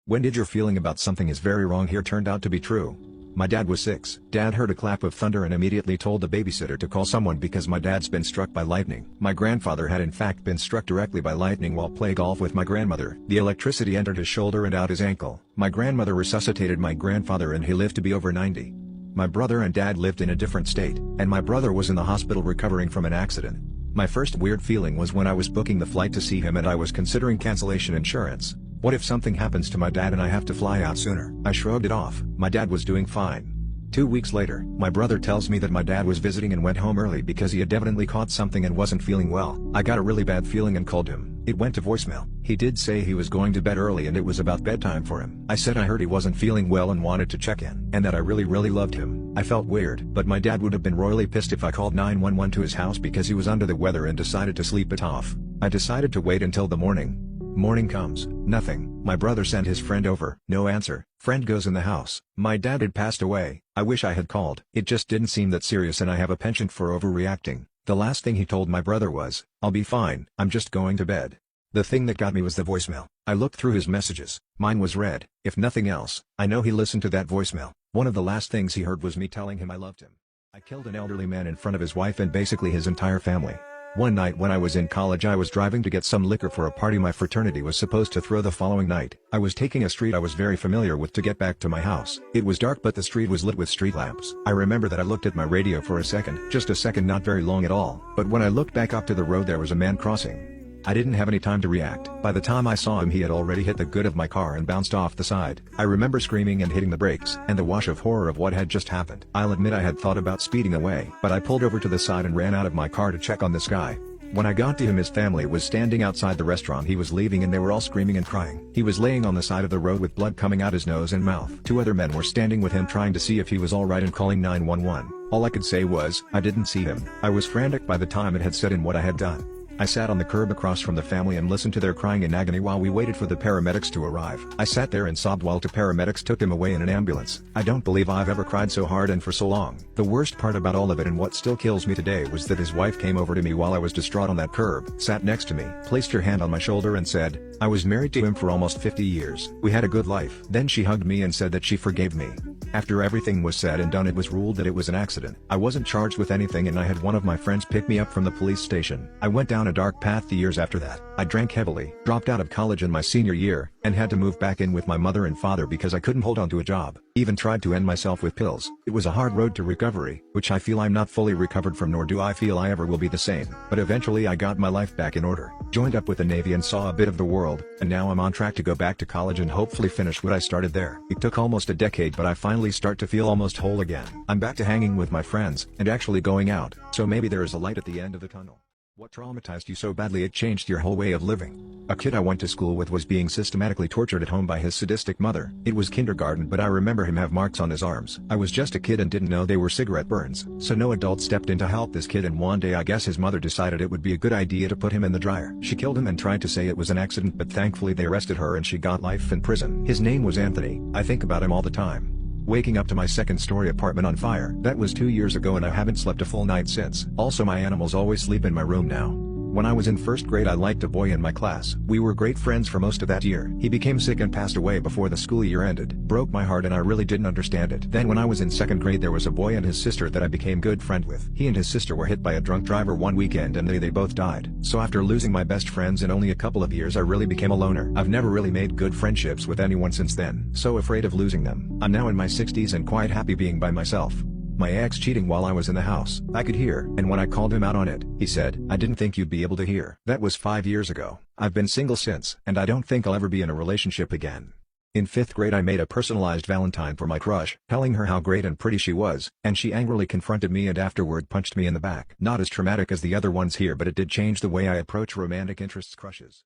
When did your feeling about something is very wrong here turned out to be true? My dad was 6. Dad heard a clap of thunder and immediately told the babysitter to call someone because my dad's been struck by lightning. My grandfather had in fact been struck directly by lightning while playing golf with my grandmother. The electricity entered his shoulder and out his ankle. My grandmother resuscitated my grandfather and he lived to be over 90. My brother and dad lived in a different state, and my brother was in the hospital recovering from an accident. My first weird feeling was when I was booking the flight to see him and I was considering cancellation insurance. What if something happens to my dad and I have to fly out sooner? I shrugged it off. My dad was doing fine. 2 weeks later, my brother tells me that my dad was visiting and went home early because he had evidently caught something and wasn't feeling well. I got a really bad feeling and called him. It went to voicemail. He did say he was going to bed early and it was about bedtime for him. I said I heard he wasn't feeling well and wanted to check in, and that I really loved him. I felt weird, but my dad would have been royally pissed if I called 911 to his house because he was under the weather and decided to sleep it off. I decided to wait until the morning. Morning comes, nothing. My brother sent his friend over, no answer. Friend goes in the house. My dad had passed away. I wish I had called. It just didn't seem that serious and I have a penchant for overreacting. The last thing he told my brother was, "I'll be fine, I'm just going to bed." The thing that got me was the voicemail. I looked through his messages. Mine was read. If nothing else, I know he listened to that voicemail. One of the last things he heard was me telling him I loved him. I killed an elderly man in front of his wife and basically his entire family. One night when I was in college I was driving to get some liquor for a party my fraternity was supposed to throw the following night. I was taking a street I was very familiar with to get back to my house. It was dark but the street was lit with street lamps. I remember that I looked at my radio for a second, just a second, not very long at all, but when I looked back up to the road there was a man crossing. I didn't have any time to react. By the time I saw him he had already hit the good of my car and bounced off the side. I remember screaming and hitting the brakes and the wash of horror of what had just happened. I'll admit I had thought about speeding away, but I pulled over to the side and ran out of my car to check on this guy. When I got to him his family was standing outside the restaurant he was leaving and they were all screaming and crying. He was laying on the side of the road with blood coming out his nose and mouth. 2 other men were standing with him trying to see if he was alright and calling 911. All I could say was, I didn't see him. I was frantic by the time it had set in what I had done. I sat on the curb across from the family and listened to their crying in agony while we waited for the paramedics to arrive. I sat there and sobbed while 2 paramedics took him away in an ambulance. I don't believe I've ever cried so hard and for so long. The worst part about all of it and what still kills me today was that his wife came over to me while I was distraught on that curb, sat next to me, placed her hand on my shoulder and said, "I was married to him for almost 50 years. We had a good life." Then she hugged me and said that she forgave me. After everything was said and done it was ruled that it was an accident. I wasn't charged with anything and I had one of my friends pick me up from the police station. I went down a dark path the years after that. I drank heavily, dropped out of college in my senior year, and had to move back in with my mother and father because I couldn't hold on to a job. Even tried to end myself with pills. It was a hard road to recovery, which I feel I'm not fully recovered from nor do I feel I ever will be the same. But eventually I got my life back in order, joined up with the Navy and saw a bit of the world, and now I'm on track to go back to college and hopefully finish what I started there. It took almost a decade but I finally start to feel almost whole again. I'm back to hanging with my friends, and actually going out, so maybe there is a light at the end of the tunnel. What traumatized you so badly it changed your whole way of living? A kid I went to school with was being systematically tortured at home by his sadistic mother. It was kindergarten but I remember him have marks on his arms. I was just a kid and didn't know they were cigarette burns, so no adult stepped in to help this kid and one day I guess his mother decided it would be a good idea to put him in the dryer. She killed him and tried to say it was an accident but thankfully they arrested her and she got life in prison. His name was Anthony. I think about him all the time. Waking up to my second-story apartment on fire. That was 2 years ago and I haven't slept a full night since. Also my animals always sleep in my room now. When I was in first grade I liked a boy in my class. We were great friends for most of that year. He became sick and passed away before the school year ended. Broke my heart and I really didn't understand it. Then when I was in second grade there was a boy and his sister that I became good friend with. He and his sister were hit by a drunk driver one weekend and they both died. So after losing my best friends in only a couple of years I really became a loner. I've never really made good friendships with anyone since then. So afraid of losing them. I'm now in my 60s and quite happy being by myself. My ex cheating while I was in the house. I could hear, and when I called him out on it, he said, "I didn't think you'd be able to hear." That was 5 years ago. I've been single since, and I don't think I'll ever be in a relationship again. In 5th grade I made a personalized Valentine for my crush, telling her how great and pretty she was, and she angrily confronted me and afterward punched me in the back. Not as traumatic as the other ones here but it did change the way I approach romantic interests crushes.